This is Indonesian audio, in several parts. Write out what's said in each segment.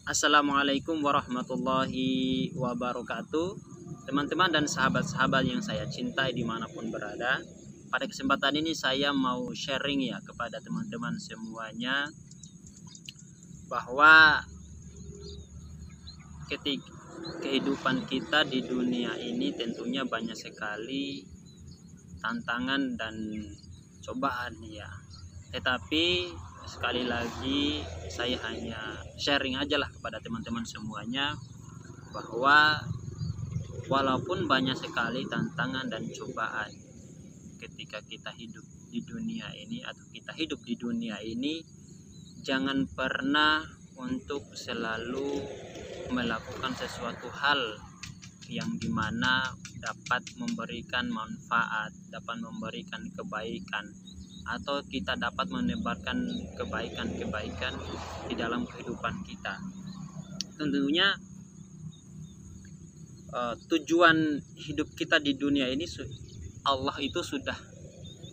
Assalamualaikum warahmatullahi wabarakatuh. Teman-teman dan sahabat-sahabat yang saya cintai dimanapun berada, pada kesempatan ini saya mau sharing ya kepada teman-teman semuanya bahwa ketika kehidupan kita di dunia ini tentunya banyak sekali tantangan dan cobaan ya. Tetapi sekali lagi saya hanya sharing aja lah kepada teman-teman semuanya bahwa walaupun banyak sekali tantangan dan cobaan ketika kita hidup di dunia ini atau kita hidup di dunia ini, jangan pernah untuk selalu melakukan sesuatu hal yang dimana dapat memberikan manfaat, dapat memberikan kebaikan, atau kita dapat menebarkan kebaikan-kebaikan di dalam kehidupan kita. Tentunya tujuan hidup kita di dunia ini Allah itu sudah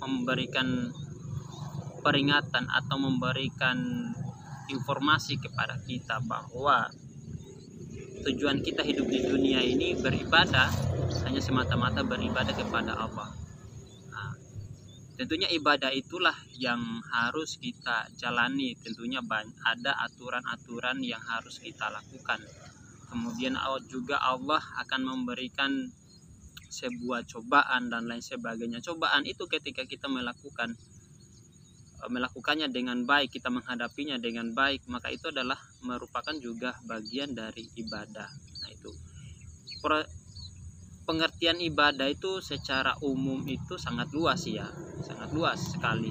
memberikan peringatan atau memberikan informasi kepada kita bahwa tujuan kita hidup di dunia ini beribadah, hanya semata-mata beribadah kepada Allah. Tentunya ibadah itulah yang harus kita jalani. Tentunya ada aturan-aturan yang harus kita lakukan. Kemudian juga Allah akan memberikan sebuah cobaan dan lain sebagainya. Cobaan itu ketika kita melakukannya dengan baik, kita menghadapinya dengan baik, maka itu adalah merupakan juga bagian dari ibadah. Nah, itu pengertian ibadah itu secara umum itu sangat luas ya, sangat luas sekali.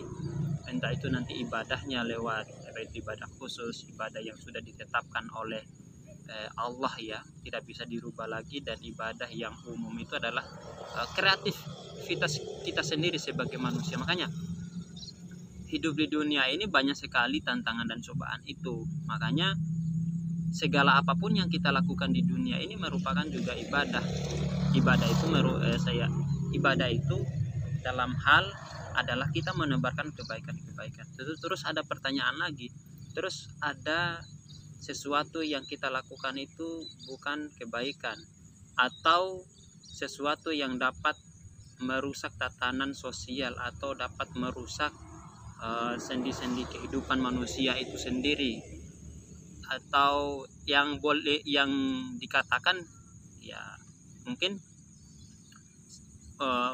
Entah itu nanti ibadahnya lewat ibadah khusus, ibadah yang sudah ditetapkan oleh Allah ya, tidak bisa dirubah lagi, dan ibadah yang umum itu adalah kreativitas kita sendiri sebagai manusia. Makanya hidup di dunia ini banyak sekali tantangan dan cobaan itu. Makanya segala apapun yang kita lakukan di dunia ini merupakan juga ibadah. Ibadah itu dalam hal adalah kita menebarkan kebaikan-kebaikan. Terus ada pertanyaan lagi. Terus ada sesuatu yang kita lakukan itu bukan kebaikan atau sesuatu yang dapat merusak tatanan sosial atau dapat merusak sendi-sendi kehidupan manusia itu sendiri, atau yang dikatakan ya mungkin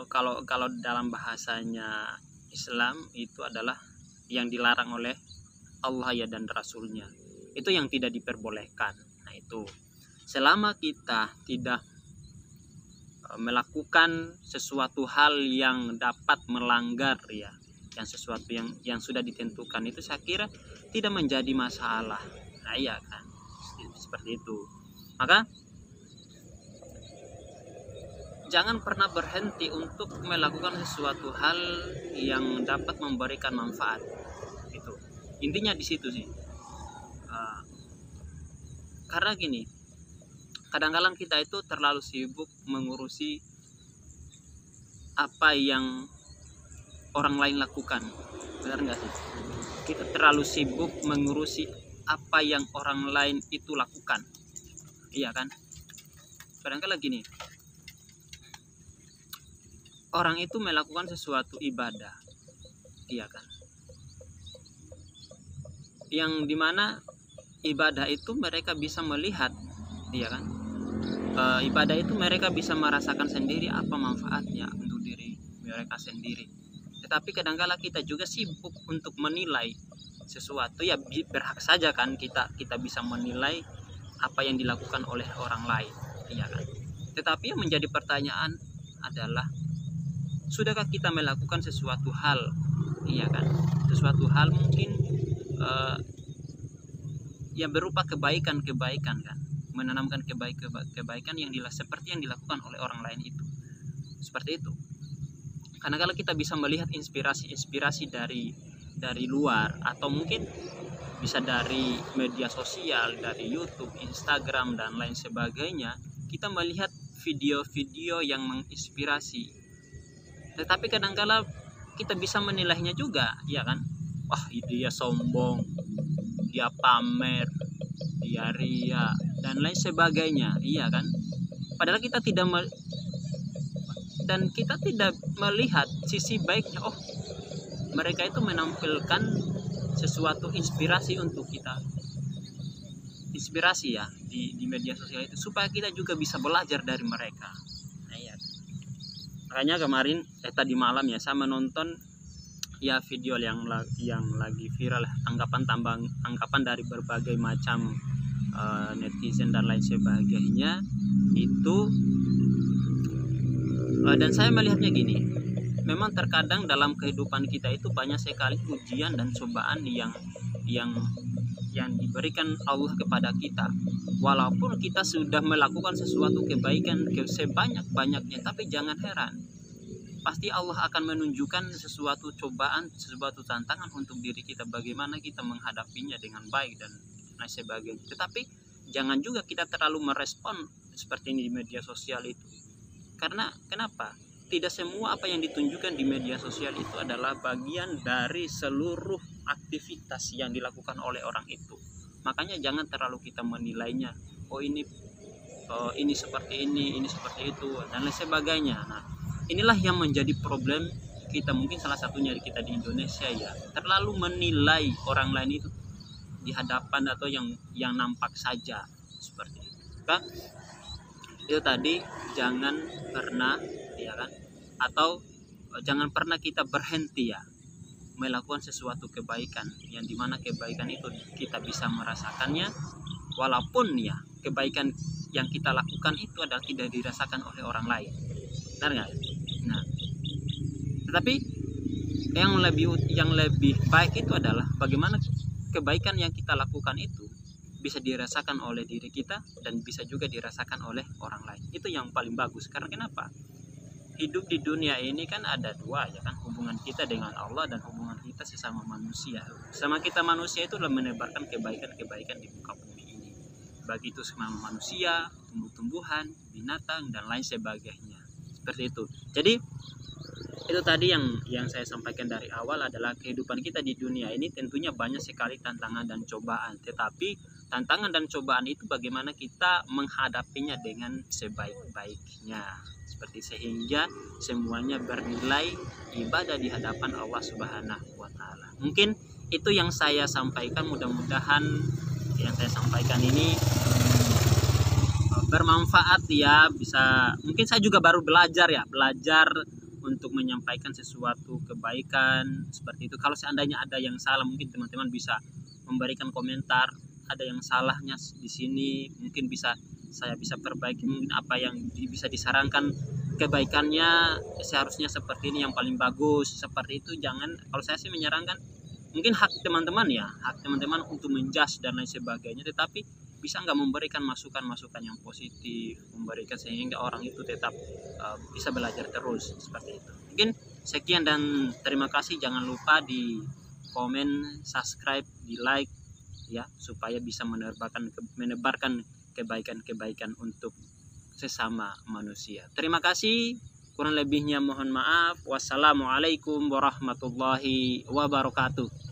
kalau dalam bahasanya Islam itu adalah yang dilarang oleh Allah ya dan Rasulnya, itu yang tidak diperbolehkan. Nah, itu selama kita tidak melakukan sesuatu hal yang dapat melanggar ya, yang sesuatu yang sudah ditentukan, itu saya kira tidak menjadi masalah. Nah, iya kan, seperti itu. Maka jangan pernah berhenti untuk melakukan sesuatu hal yang dapat memberikan manfaat. Itu intinya di situ sih. Karena gini, kadang-kadang kita itu terlalu sibuk mengurusi apa yang orang lain lakukan, benar nggak sih? Kita terlalu sibuk mengurusi apa yang orang lain itu lakukan, iya kan? Kadang-kadang gini, orang itu melakukan sesuatu ibadah, iya kan? Yang dimana ibadah itu mereka bisa melihat, iya kan? Ibadah itu mereka bisa merasakan sendiri apa manfaatnya untuk diri mereka sendiri. Tetapi kadang-kala kita juga sibuk untuk menilai sesuatu, ya berhak saja kan kita bisa menilai apa yang dilakukan oleh orang lain, iya kan? Tetapi yang menjadi pertanyaan adalah, sudahkah kita melakukan sesuatu hal, iya kan? Sesuatu hal mungkin yang berupa kebaikan-kebaikan kan, menanamkan kebaikan yang seperti yang dilakukan oleh orang lain itu. Seperti itu. Karena kalau kita bisa melihat inspirasi dari luar, atau mungkin bisa dari media sosial, dari YouTube, Instagram dan lain sebagainya, kita melihat video-video yang menginspirasi. Tetapi kadang-kala kita bisa menilainya juga, ya kan? Wah, dia sombong, dia pamer, dia ria dan lain sebagainya, iya kan? Padahal kita tidak melihat sisi baiknya. Oh, mereka itu menampilkan sesuatu inspirasi untuk kita, inspirasi ya di media sosial itu, supaya kita juga bisa belajar dari mereka. Nah, iya. Makanya kemarin tadi malam ya saya menonton ya video yang lagi viral, anggapan dari berbagai macam netizen dan lain sebagainya itu, dan saya melihatnya gini, memang terkadang dalam kehidupan kita itu banyak sekali ujian dan cobaan yang diberikan Allah kepada kita. Walaupun kita sudah melakukan sesuatu kebaikan sebanyak-banyaknya, tapi jangan heran, pasti Allah akan menunjukkan sesuatu cobaan, sesuatu tantangan untuk diri kita, bagaimana kita menghadapinya dengan baik dan lain sebagainya. Tetapi jangan juga kita terlalu merespon seperti ini di media sosial itu. Karena kenapa? Tidak semua apa yang ditunjukkan di media sosial itu adalah bagian dari seluruh aktivitas yang dilakukan oleh orang itu. Makanya jangan terlalu kita menilainya. Oh ini seperti ini seperti itu dan lain sebagainya. Nah, inilah yang menjadi problem kita, mungkin salah satunya kita di Indonesia ya, terlalu menilai orang lain itu di hadapan atau yang nampak saja seperti itu. Maka itu tadi, jangan pernah ya kan, atau jangan pernah kita berhenti ya melakukan sesuatu kebaikan, yang dimana kebaikan itu kita bisa merasakannya, walaupun ya kebaikan yang kita lakukan itu adalah tidak dirasakan oleh orang lain, benar nggak? Nah, tetapi yang lebih baik itu adalah bagaimana kebaikan yang kita lakukan itu bisa dirasakan oleh diri kita dan bisa juga dirasakan oleh orang lain. Itu yang paling bagus. Karena kenapa? Hidup di dunia ini kan ada dua ya kan, hubungan kita dengan Allah dan hubungan kita sesama manusia. Sama kita manusia itu adalah menebarkan kebaikan-kebaikan di muka bumi ini. Baik itu sama manusia, tumbuh-tumbuhan, binatang dan lain sebagainya. Seperti itu. Jadi itu tadi yang saya sampaikan dari awal adalah kehidupan kita di dunia ini tentunya banyak sekali tantangan dan cobaan. Tetapi tantangan dan cobaan itu bagaimana kita menghadapinya dengan sebaik-baiknya. Seperti sehingga semuanya bernilai ibadah di hadapan Allah Subhanahu wa taala. Mungkin itu yang saya sampaikan, mudah-mudahan yang saya sampaikan ini bermanfaat ya. Bisa, mungkin saya juga baru belajar untuk menyampaikan sesuatu kebaikan seperti itu. Kalau seandainya ada yang salah, mungkin teman-teman bisa memberikan komentar. Ada yang salahnya di sini, mungkin saya bisa perbaiki. Mungkin apa yang bisa disarankan kebaikannya seharusnya seperti ini yang paling bagus, seperti itu. Jangan, kalau saya sih menyarankan, mungkin hak teman-teman untuk menjudge dan lain sebagainya, tetapi bisa nggak memberikan masukan-masukan yang positif, memberikan sehingga orang itu tetap bisa belajar terus seperti itu. Mungkin sekian dan terima kasih. Jangan lupa di komen, subscribe, di like ya, supaya bisa menebarkan kebaikan-kebaikan untuk sesama manusia. Terima kasih. Kurang lebihnya mohon maaf. Wassalamualaikum warahmatullahi wabarakatuh.